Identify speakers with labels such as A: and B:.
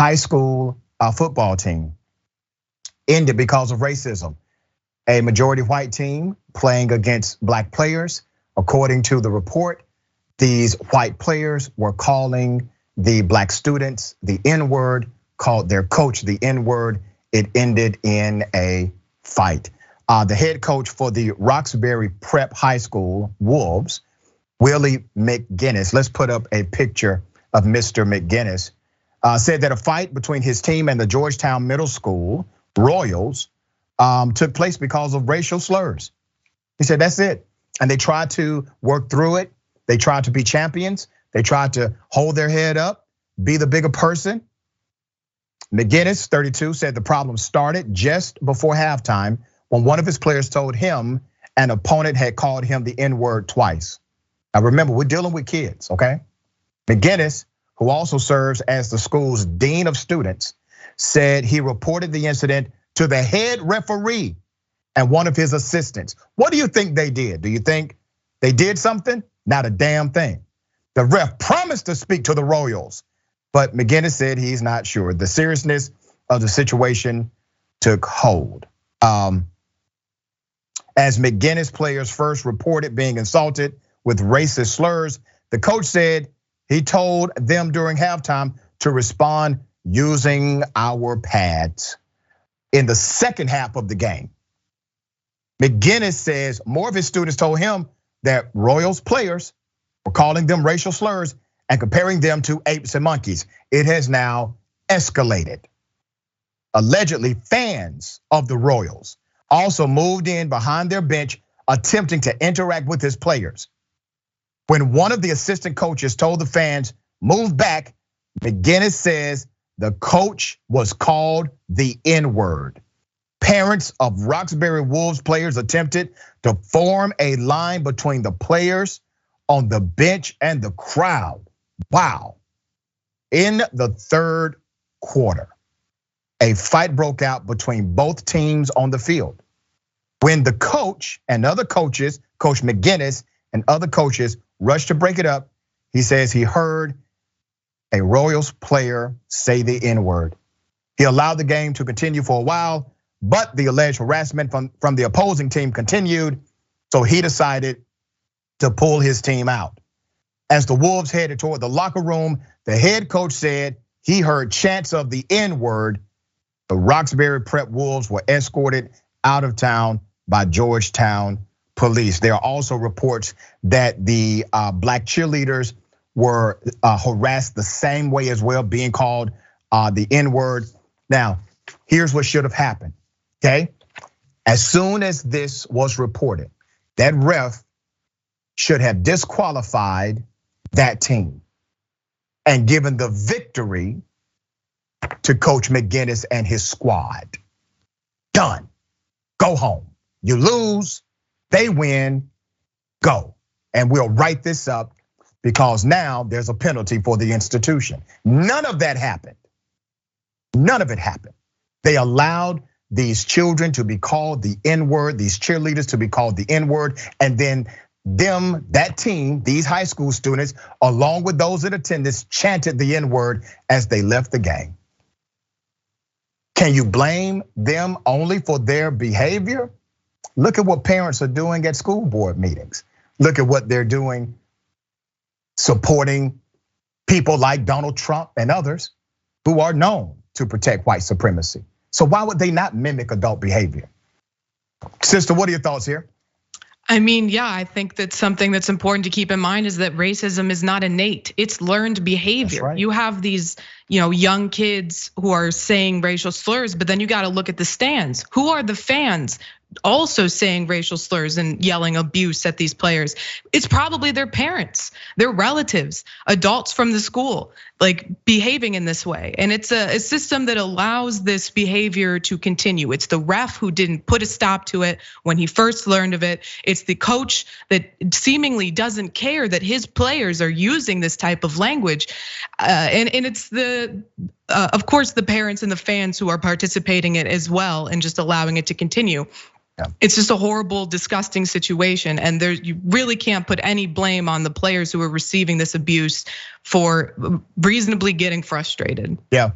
A: high school football team ended because of racism. A majority white team playing against black players. According to the report, these white players were calling the black students the N-word, called their coach the N-word. It ended in a fight. The head coach for the Roxbury Prep High School Wolves, Willie McGinnis, let's put up a picture of Mr. McGinnis, said that a fight between his team and the Georgetown Middle School Royals took place because of racial slurs. He said that's it. And they tried to work through it. They tried to be champions. They tried to hold their head up, be the bigger person. McGinnis, 32, said the problem started just before halftime when one of his players told him an opponent had called him the N-word twice. Now remember, we're dealing with kids, okay? McGinnis, who also serves as the school's dean of students, said he reported the incident to the head referee and one of his assistants. What do you think they did? Do you think they did something? Not a damn thing. The ref promised to speak to the Royals, but McGinnis said he's not sure. The seriousness of the situation took hold. As McGinnis players first reported being insulted with racist slurs, the coach said he told them during halftime to respond using our pads. In the second half of the game, McGinnis says more of his students told him that Royals players were calling them racial slurs and comparing them to apes and monkeys. It has now escalated. Allegedly, fans of the Royals also moved in behind their bench, attempting to interact with his players. When one of the assistant coaches told the fans, move back, McGinnis says the coach was called the N-word. Parents of Roxbury Wolves players attempted to form a line between the players on the bench and the crowd. Wow. In the third quarter, a fight broke out between both teams on the field. When the coach and other coaches, Coach McGinnis and other coaches rushed to break it up, he says he heard a Royals player say the N-word. He allowed the game to continue for a while, but the alleged harassment from the opposing team continued, so he decided to pull his team out. As the Wolves headed toward the locker room, the head coach said he heard chants of the N-word. The Roxbury Prep Wolves were escorted out of town by Georgetown police. There are also reports that the black cheerleaders were harassed the same way as well, being called the N-word. Now, here's what should have happened, okay? As soon as this was reported, that ref should have disqualified that team and given the victory to Coach McGinnis and his squad. Done. Go home. You lose, they win, go. And we'll write this up because now there's a penalty for the institution. None of that happened. None of it happened. They allowed these children to be called the N-word, these cheerleaders to be called the N-word, and then that team, these high school students, along with those in attendance, chanted the N-word as they left the game. Can you blame them only for their behavior? Look at what parents are doing at school board meetings. Look at what they're doing supporting people like Donald Trump and others who are known to protect white supremacy. So why would they not mimic adult behavior? Sister, what are your thoughts here?
B: I mean, yeah, I think that something that's important to keep in mind is that racism is not innate, it's learned behavior. Right. You have these, young kids who are saying racial slurs, but then you gotta look at the stands. Who are the fans also saying racial slurs and yelling abuse at these players? It's probably their parents, their relatives, adults from the school, like behaving in this way. And it's a system that allows this behavior to continue. It's the ref who didn't put a stop to it when he first learned of it. It's the coach that seemingly doesn't care that his players are using this type of language. And it's of course, the parents and the fans who are participating in it as well and just allowing it to continue. Yeah. It's just a horrible, disgusting situation, and you really can't put any blame on the players who are receiving this abuse for reasonably getting frustrated.
A: Yeah,